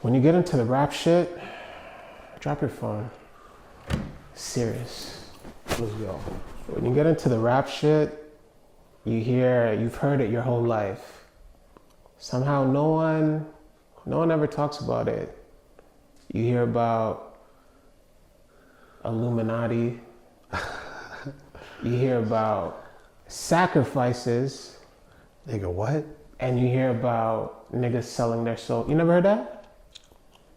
When you get into the rap shit, drop your phone. Serious. Let's go. When you get into the rap shit, you've heard it your whole life. Somehow no one ever talks about it. You hear about illuminati. You hear about sacrifices. Nigga, what? And you hear about niggas selling their soul. You never heard that?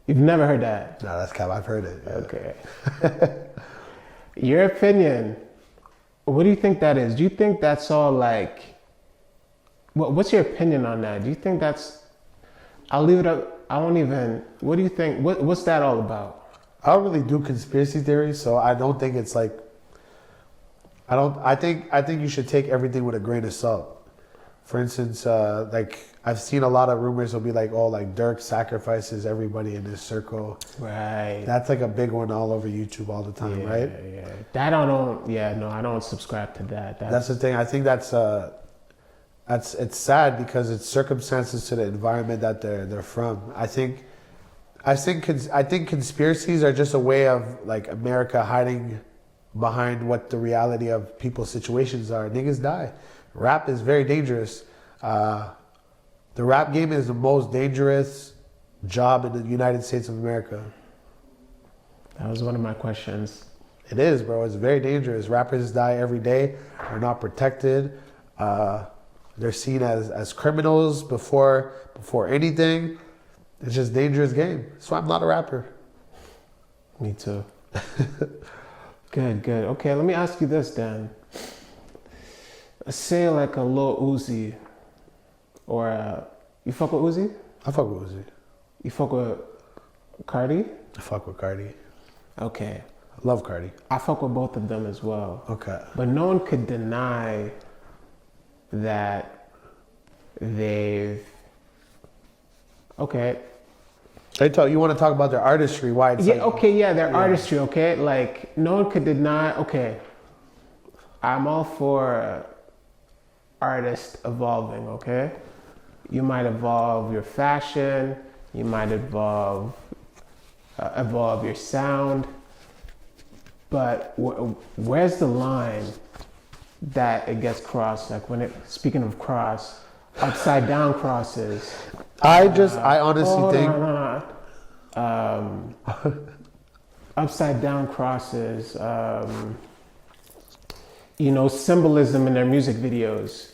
You've never heard that? No, that's cap. I've heard it. Yeah. Okay. Your opinion, what do you think that is? Do you think that's all like, what's your opinion on that? Do you think that's, I'll leave it up, I won't even, what do you think, what's that all about? I don't really do conspiracy theories, so I don't think it's like, I think you should take everything with a grain of salt. For instance, like I've seen a lot of rumors will be like, oh, like Dirk sacrifices everybody in his circle. Right. That's like a big one all over YouTube all the time, right? Yeah. That I don't subscribe to that. That's the thing. I think that's it's sad because it's circumstances to the environment that they're from. I think conspiracies are just a way of like America hiding behind what the reality of people's situations are. Niggas die. Rap is very dangerous. The rap game is the most dangerous job in the United States of America. That was one of my questions. It is, bro. It's very dangerous. Rappers die every day. They're not protected. They're seen as criminals before anything. It's just a dangerous game. So I'm not a rapper. Me too. Good. Okay, let me ask you this then. Say like a Lil Uzi, or you fuck with Uzi? I fuck with Uzi. You fuck with Cardi? I fuck with Cardi. Okay. I love Cardi. I fuck with both of them as well. Okay. But no one could deny that they've... Okay. You want to talk about their artistry? Why it's their artistry, okay? Like, no one could deny... Okay. I'm all for artists evolving, okay? You might evolve your fashion, you might evolve your sound, but where's the line that it gets crossed? Like speaking of cross, upside down crosses. I honestly think. Upside down crosses, symbolism in their music videos.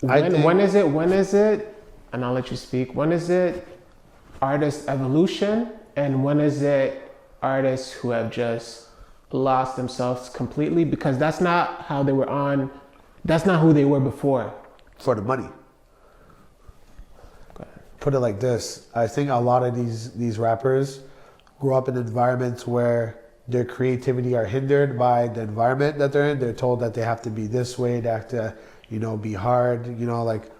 When is it, and I'll let you speak, when is it artist evolution, and when is it artists who have just lost themselves completely? Because that's not how they were that's not who they were before. For the money. Put it like this. I think a lot of these rappers grew up in environments where their creativity are hindered by the environment that they're in. They're told that they have to be this way, they have to, be hard, like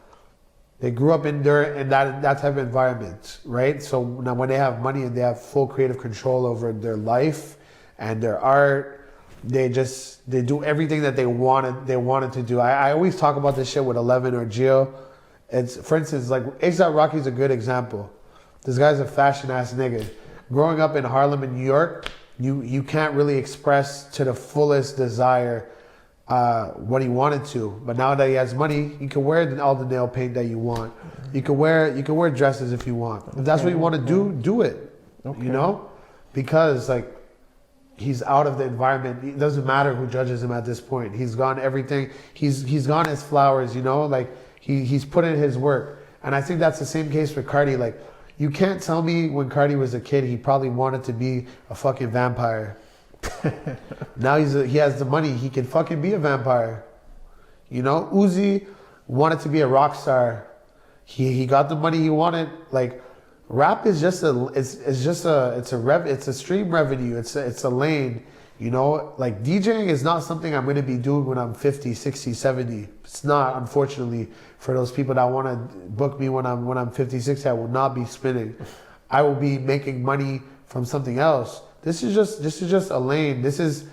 they grew up in that type of environment, right? So now when they have money and they have full creative control over their life and their art, they do everything that they wanted to do. I always talk about this shit with 11 or Gio. It's, for instance, like A$AP Rocky's a good example. This guy's a fashion ass nigga. Growing up in Harlem in New York, you can't really express to the fullest desire what he wanted to. But now that he has money, you can wear all the nail paint that you want. You can wear dresses if you want. If that's what you want to do it. Okay. Because like he's out of the environment. It doesn't matter who judges him at this point. He's gone everything. He's gone his flowers, like he's put in his work. And I think that's the same case for Cardi. Like, you can't tell me when Cardi was a kid, he probably wanted to be a fucking vampire. Now he has the money, he can fucking be a vampire. Uzi wanted to be a rock star. He got the money he wanted. Like, rap is just it's a stream revenue. It's a lane. Like DJing is not something I'm going to be doing when I'm 50, 60, 70. It's not, unfortunately, for those people that want to book me when I'm 50, 60. I will not be spinning. I will be making money from something else. This is just a lane. This is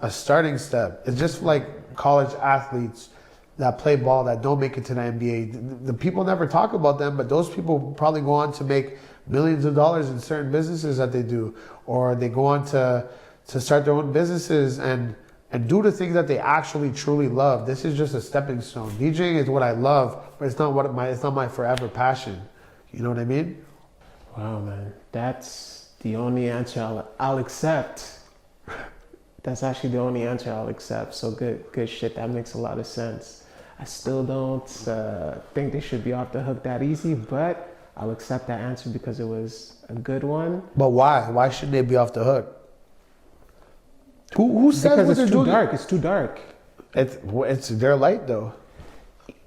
a starting step. It's just like college athletes that play ball that don't make it to the NBA. The people never talk about them, but those people probably go on to make millions of dollars in certain businesses that they do, or they go on to start their own businesses and do the things that they actually truly love. This is just a stepping stone. DJing is what I love, but it's not my forever passion. You know what I mean? Wow, man, that's the only answer I'll accept. That's actually the only answer I'll accept. So good shit. That makes a lot of sense. I still don't think they should be off the hook that easy, but I'll accept that answer because it was a good one. But why? Why shouldn't they be off the hook? Who says Because what they're it's too doing? dark. It's too dark. It's their light though.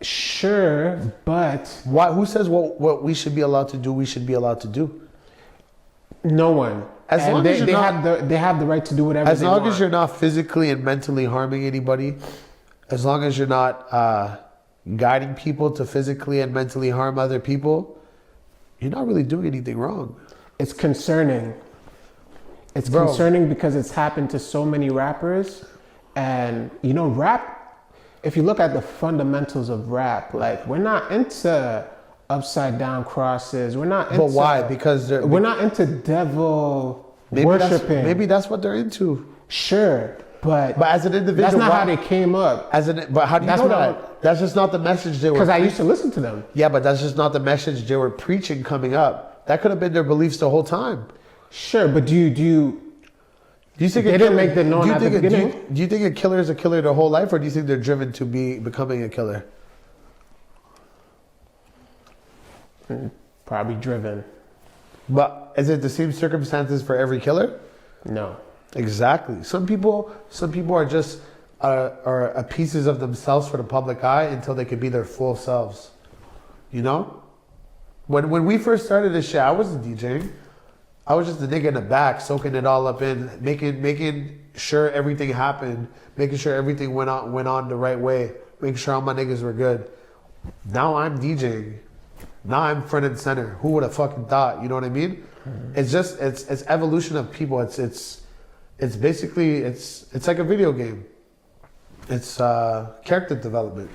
Sure, but Why? Who says what we should be allowed to do? We should be allowed to do. no one. As And long as you're not- they have the right to do whatever As they long want. as you're not physically and mentally harming anybody, as long as you're not guiding people to physically and mentally harm other people, you're not really doing anything wrong. It's concerning. It's Bro. concerning because it's happened to so many rappers. And, you know, rap, if you look at the fundamentals of rap, like, we're not into upside down crosses. We're not into... But why? Because we're not into devil maybe worshiping. maybe that's what they're into. Sure, but as an individual, that's not why- how they came up. But how do you That's know not- that? That's just not the message they were. Because I used to listen to them. Yeah, but that's just not the message they were preaching coming up. That could have been their beliefs the whole time. Sure, but do you Do you think They a didn't killer- make that known do you at the think beginning. Do you think a killer is a killer their whole life, or do you think they're driven to becoming a killer? probably driven? But is it the same circumstances for every killer? No. Exactly. Some people are just are pieces of themselves for the public eye until they can be their full selves. You know, when we first started this shit, I wasn't DJing. I was just the nigga in the back, soaking it all up in, making sure everything happened, making sure everything went on the right way, making sure all my niggas were good. Now I'm DJing. Now I'm front and center. Who would have fucking thought? You know what I mean? Mm-hmm. It's just it's evolution of people. It's basically it's like a video game. It's character development.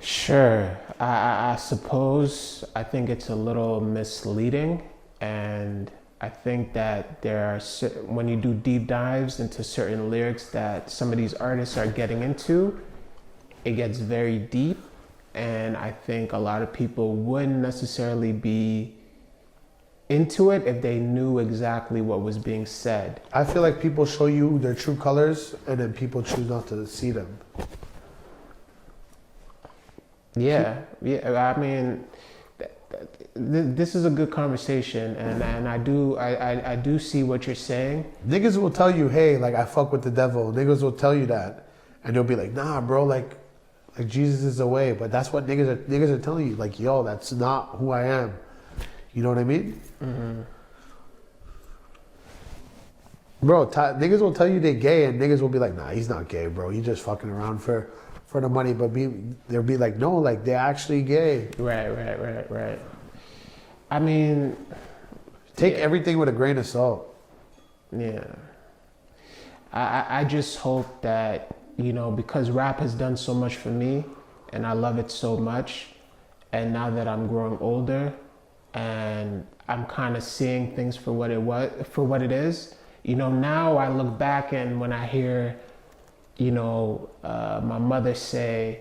Sure. I suppose I think it's a little misleading, and I think that there are when you do deep dives into certain lyrics that some of these artists are getting into, it gets very deep, and I think a lot of people wouldn't necessarily be into it if they knew exactly what was being said. I feel like people show you their true colors, and then people choose not to see them. Yeah. I mean, this is a good conversation, and I do see what you're saying. Niggas will tell you, hey, like, I fuck with the devil. Niggas will tell you that, and they'll be like, nah, bro, like Jesus is the way. But that's what niggas are telling you, like, yo, that's not who I am. You know what I mean? Mm-hmm. Bro, niggas will tell you they're gay, and niggas will be like, nah, he's not gay, bro. He's just fucking around for the money. But they'll be like, no, like, they're actually gay. Right. I mean, take everything with a grain of salt. Yeah. I just hope that, you know, because rap has done so much for me, and I love it so much, and now that I'm growing older, and I'm kind of seeing things for what it is. You know, now I look back, and when I hear, you know, my mother say,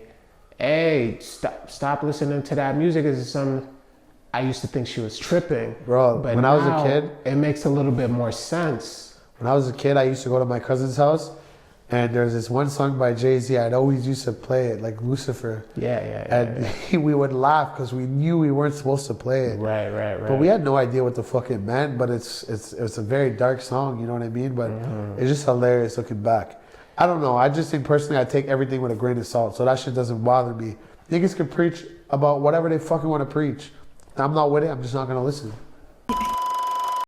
"Hey, stop listening to that music," I used to think she was tripping. Bro, but when I was a kid, it makes a little bit more sense. When I was a kid, I used to go to my cousin's house, and there's this one song by Jay-Z. I'd always used to play it, like Lucifer. Yeah. We would laugh because we knew we weren't supposed to play it. Right. But we had no idea what the fuck it meant. But it's a very dark song, you know what I mean? But it's just hilarious looking back. I don't know. I just think personally, I take everything with a grain of salt, so that shit doesn't bother me. Niggas can preach about whatever they fucking want to preach. I'm not with it. I'm just not gonna listen.